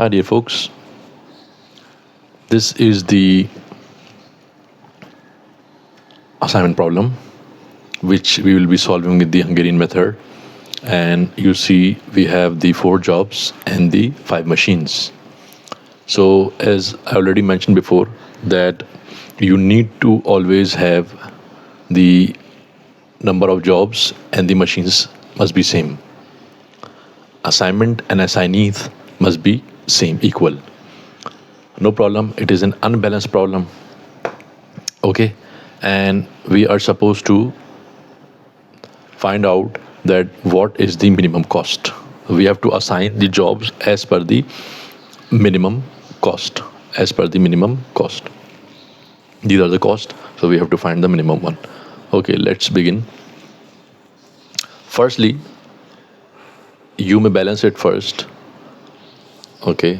Hi, dear folks. This is the assignment problem which we will be solving with the Hungarian method. And you see, we have the 4 jobs and the 5 machines. So, as I already mentioned before, that you need to always have the number of jobs and the machines must be same. Assignment and assignees must be same, equal. No problem, it is an unbalanced problem. Okay, and we are supposed to find out that what is the minimum cost. We have to assign the jobs as per the minimum cost. These are the cost, so we have to find the minimum one. Okay, let's begin. Firstly, you may balance it first. Okay,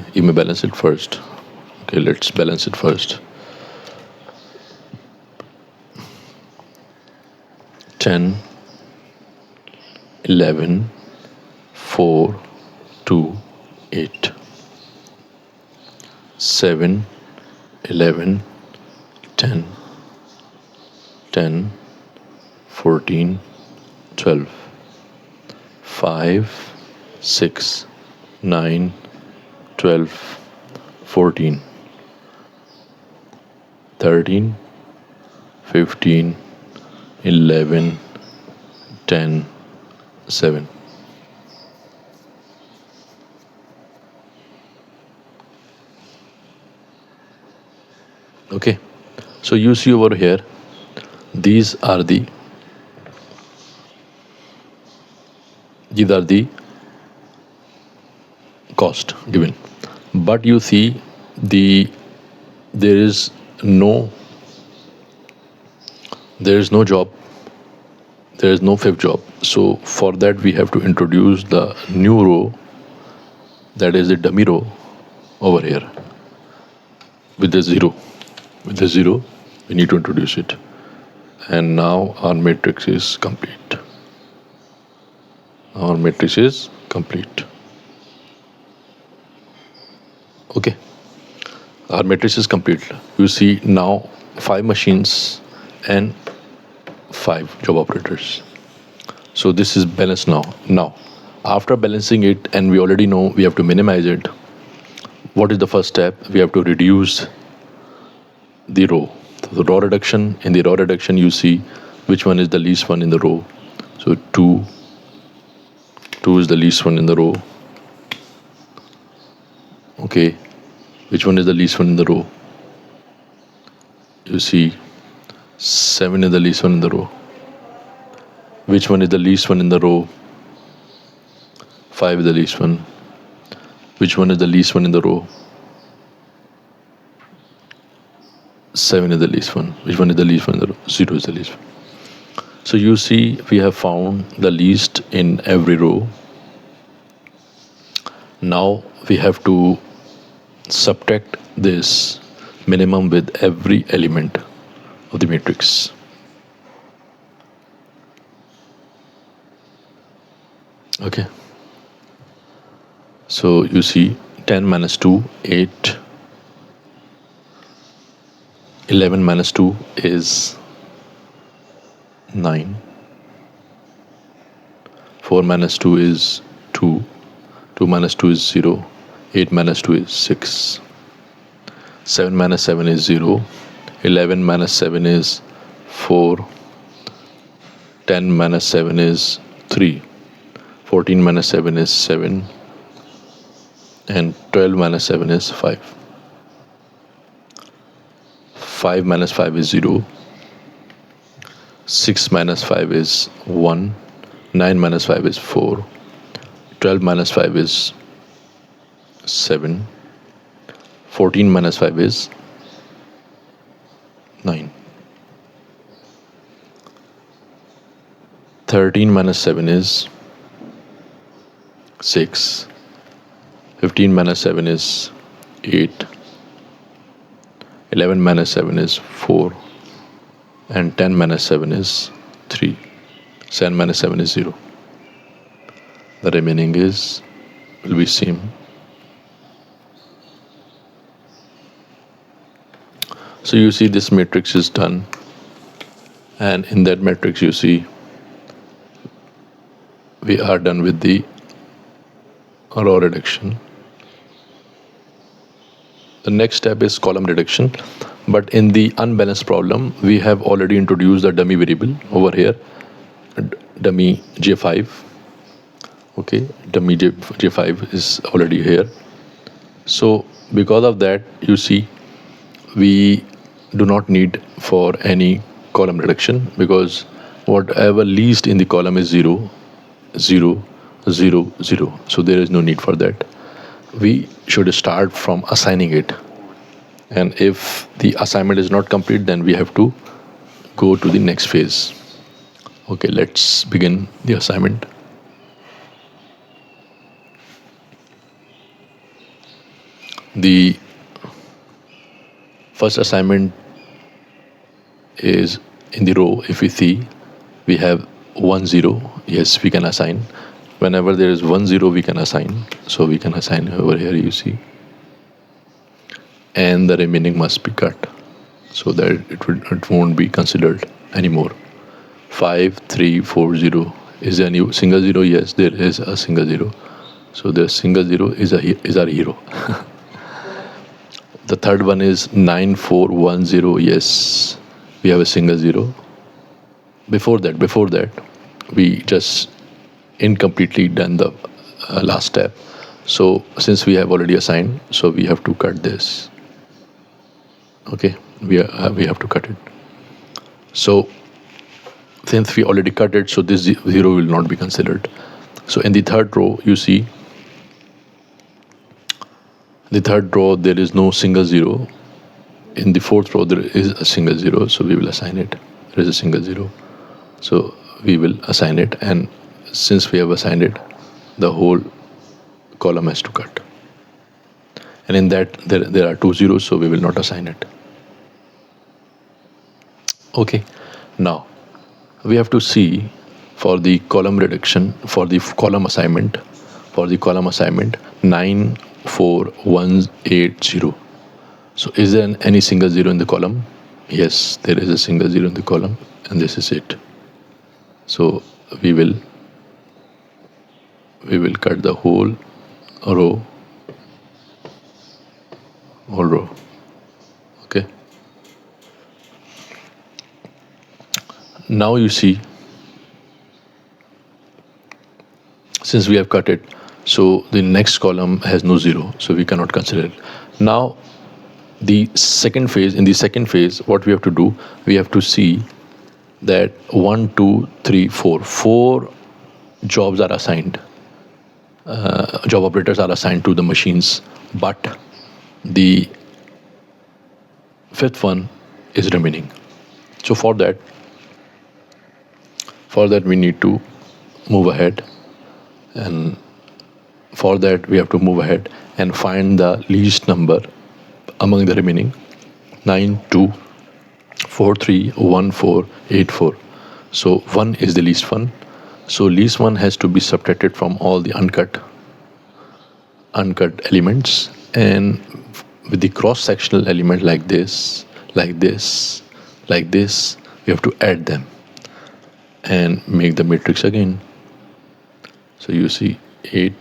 let's balance it first. 10, 11, 4, 2, 8. 7, 11, 10, 10, 14, 12. 5, 6, 9, 12, 14. 13, 15, 11, 10, 7. Okay, so you see over here, these are the cost given, but you see there is no job, there is no fifth job. So for that we have to introduce the new row, that is the dummy row over here with the zero. We need to introduce it, and now our matrix is complete. Okay, our matrix is complete. You see now 5 machines and 5 job operators. So this is balanced now. After balancing it, and we already know we have to minimize it, what is the first step? We have to reduce the row. So the row reduction, in the row reduction you see which one is the least one in the row. So 2 is the least one in the row. Okay, which one is the least one in the row? You see 7 is the least one in the row. Which one is the least one in the row? 5 is the least one. Which one is the least one in the row? 7 is the least one. Which one is the least one in the row? 0 is the least one. So you see, we have found the least in every row. Now we have to subtract this minimum with every element of the matrix. Okay. So you see 10 minus 2, 8. 11 minus 2 is 9. 4 minus 2 is 2. 2 minus 2 is 0. 8 minus 2 is 6. 7 minus 7 is 0. 11 minus 7 is 4. 10 minus 7 is 3. 14 minus 7 is 7. And 12 minus 7 is 5. 5 minus 5 is 0. 6 minus 5 is 1. 9 minus 5 is 4. 12 minus 5 is 7. 14 minus 5 is 9. 13 minus 7 is 6. 15 minus 7 is 8. 11 minus 7 is 4. And 10 minus 7 is 3. 7 minus 7 is 0. The remaining will be same. So you see this matrix is done, and in that matrix you see we are done with the row reduction. The next step is column reduction, but in the unbalanced problem we have already introduced the dummy variable over here, dummy j5. Okay, dummy j5 is already here. So because of that, you see we do not need for any column reduction, because whatever least in the column is 0, 0, 0, 0. So there is no need for that. We should start from assigning it, and if the assignment is not complete, then we have to go to the next phase. Okay, let's begin the assignment. The first assignment is in the row. If we see, we have 1 0. Yes, we can assign. Whenever there is 1 0, we can assign. So we can assign over here, you see. And the remaining must be cut so that it won't be considered anymore. 5 3 4 0. Is there any single 0? Yes, there is a single 0. So the single 0 is our hero. The third one is 9 4 1 0. Yes, we have a single 0. Before that, we just incompletely done the last step. So since we have already assigned, so we have to cut this. Okay, we have to cut it. So since we already cut it, so this 0 will not be considered. So in the third row, you see, the third row there is no single 0. In the fourth row there is a single 0, so we will assign it. There is a single 0, so we will assign it, and since we have assigned it, the whole column has to cut. And in that there are 2 zeros, so we will not assign it. Okay, now we have to see for the column reduction, for the column assignment, 9 4 1 8 0. So is there any single 0 in the column? Yes, there is a single 0 in the column, and this is it. So we will cut the whole row. Okay, now you see, since we have cut it, so the next column has no 0, so we cannot consider it. Now in the second phase, what we have to do, we have to see that 1 2 3 4 jobs are assigned, job operators are assigned to the machines, but the fifth one is remaining. So for that we need to move ahead, and for that we have to move ahead and find the least number among the remaining 9 2 4 3 1 4 8 4. So 1 is the least one, so least one has to be subtracted from all the uncut elements, and with the cross-sectional element like this, we have to add them and make the matrix again. So you see 8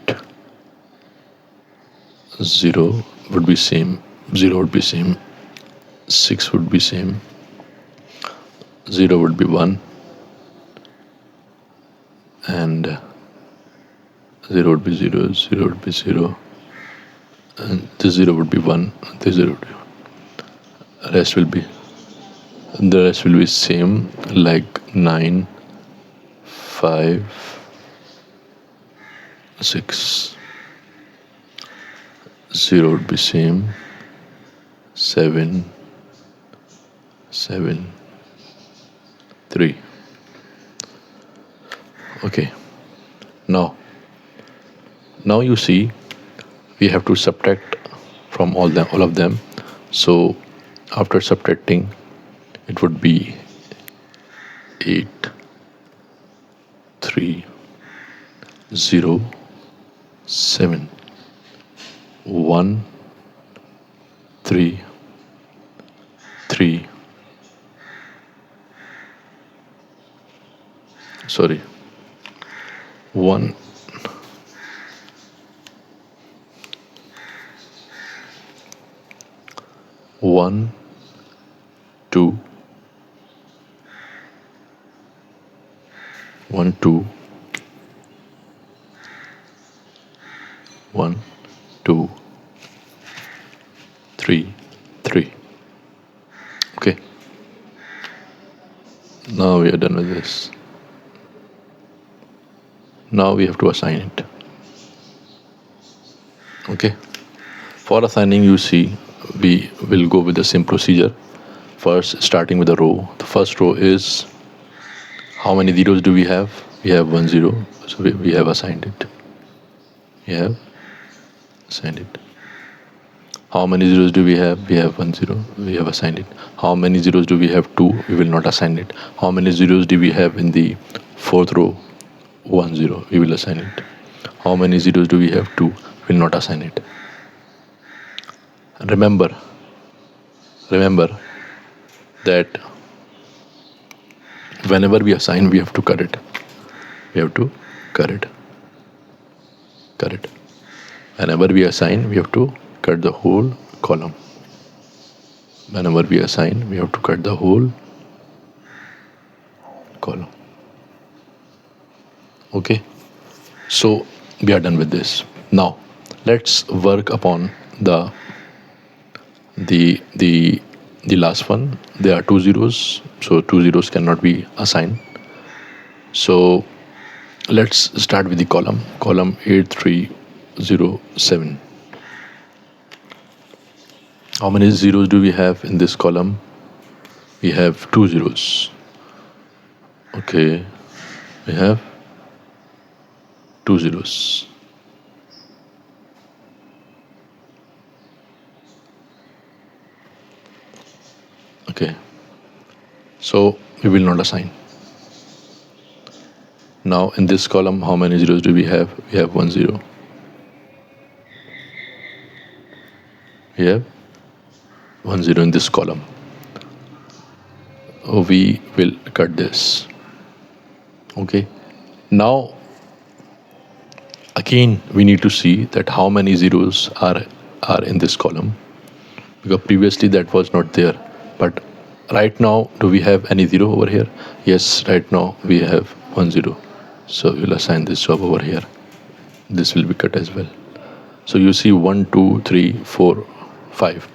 0 would be same, 0 would be same, 6 would be same, 0 would be 1, and 0 would be 0, 0 would be 0, and this 0 would be 1, this 0 would be 1. The rest will be same, like 9 5 6. 0 would be same, 7 7 3. Okay, now you see we have to subtract from all of them. So after subtracting, it would be 8 3 0 7 1 3 sorry, 1, 1, 2, 1, 2, 1, 2, 3, 3. Okay. Now we are done with this. Now we have to assign it. Okay. For assigning, you see, we will go with the same procedure. First, starting with the row. The first row is how many zeros do we have? We have 1 0. So we have assigned it. We have assigned it. How many zeros do we have? We have 1 0. We have assigned it. How many zeros do we have? 2. We will not assign it. How many zeros do we have in the fourth row? 1 0. We will assign it. How many zeros do we have? 2. We will not assign it. And remember that whenever we assign, we have to cut it. We have to cut it. Cut it. Whenever we assign, we have to cut the whole column. Whenever we assign, we have to cut the whole column. Okay. So we are done with this. Now let's work upon the the last one. There are 2 zeros, so 2 zeros cannot be assigned. So let's start with the column 8307. How many zeros do we have in this column? We have 2 zeros. Okay, we have 2 zeros. Okay, so we will not assign. Now in this column, how many zeros do we have? We have 1 0. We have 1 0 in this column. We will cut this. Okay. Now again we need to see that how many zeros are in this column, because previously that was not there. But right now, do we have any zero over here? Yes, right now we have 1 0. So we'll assign this job over here. This will be cut as well. So you see 1, 2, 3, 4, 5.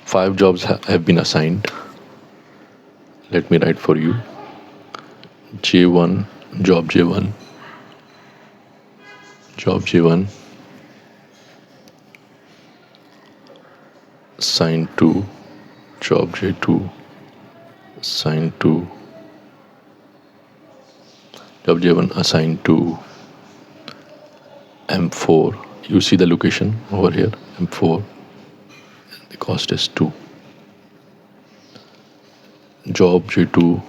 5 jobs have been assigned. Let me write for you. J1, job J1, job J1, assigned to job J2, assigned to job J1, assigned to M4. You see the location over here, M4. The cost is 2. Job J2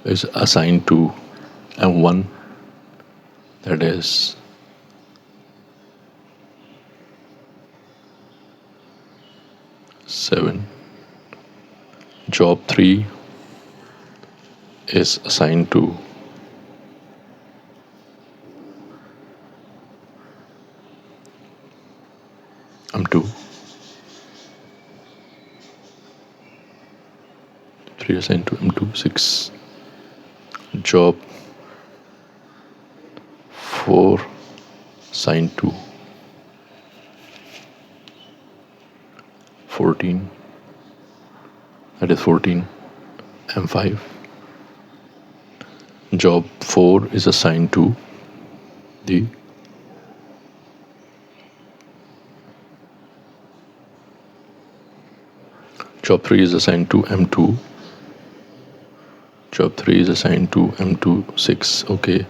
is assigned to M1, that is 7. Job 3 is assigned to M2. 3 assigned to M2, 6. Job 4 assigned to 14, that is 14, M5. Job 4 is assigned to the job 3 is assigned to M2. Job 3 is assigned to M2, 6. Okay.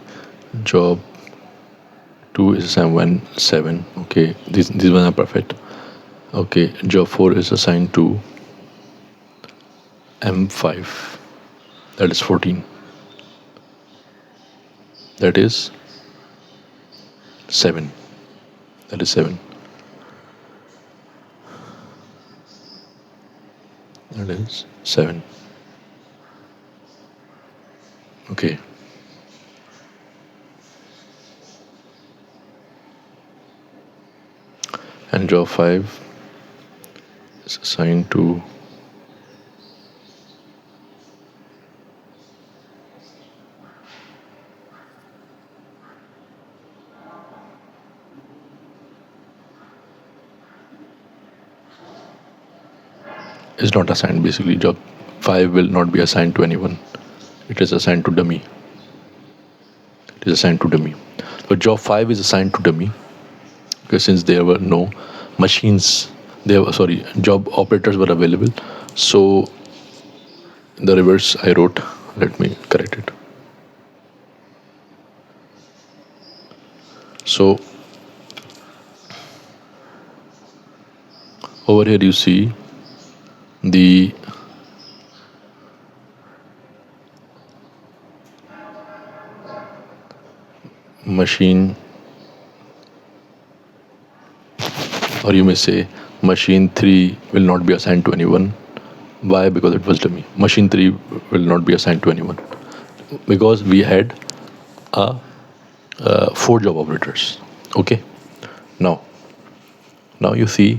Job 2 is assigned 7. Okay. These ones are perfect. Okay. Job 4 is assigned to M5. That is 14. That is 7. That is 7. That is 7. Okay. and job 5 is assigned to is not assigned. Basically, job 5 will not be assigned to anyone. It is assigned to dummy. It is assigned to dummy. But job 5 is assigned to dummy because since there were no machines, job operators were available. So the reverse I wrote. Let me correct it. So over here you see the machine, or you may say machine 3 will not be assigned to anyone. Why? Because it was dummy. Machine 3 will not be assigned to anyone because we had 4 job operators. Okay. Now you see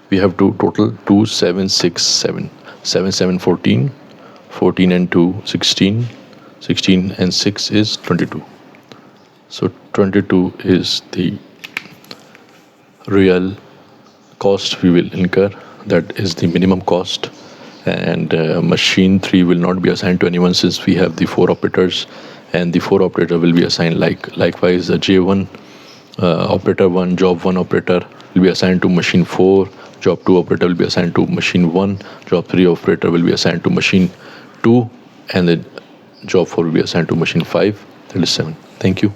we have to total 2, 7, 6, 7. 7, 7, 14. 14 and 2, 16. 16 and 6 is 22. So 22 is the real cost we will incur. That is the minimum cost. And machine 3 will not be assigned to anyone since we have the 4 operators, and the 4 operator will be assigned likewise the J1 operator 1, job 1 operator will be assigned to machine 4, job 2 operator will be assigned to machine 1, job 3 operator will be assigned to machine 2, and then job 4 will be assigned to machine 5, that is 7. Thank you.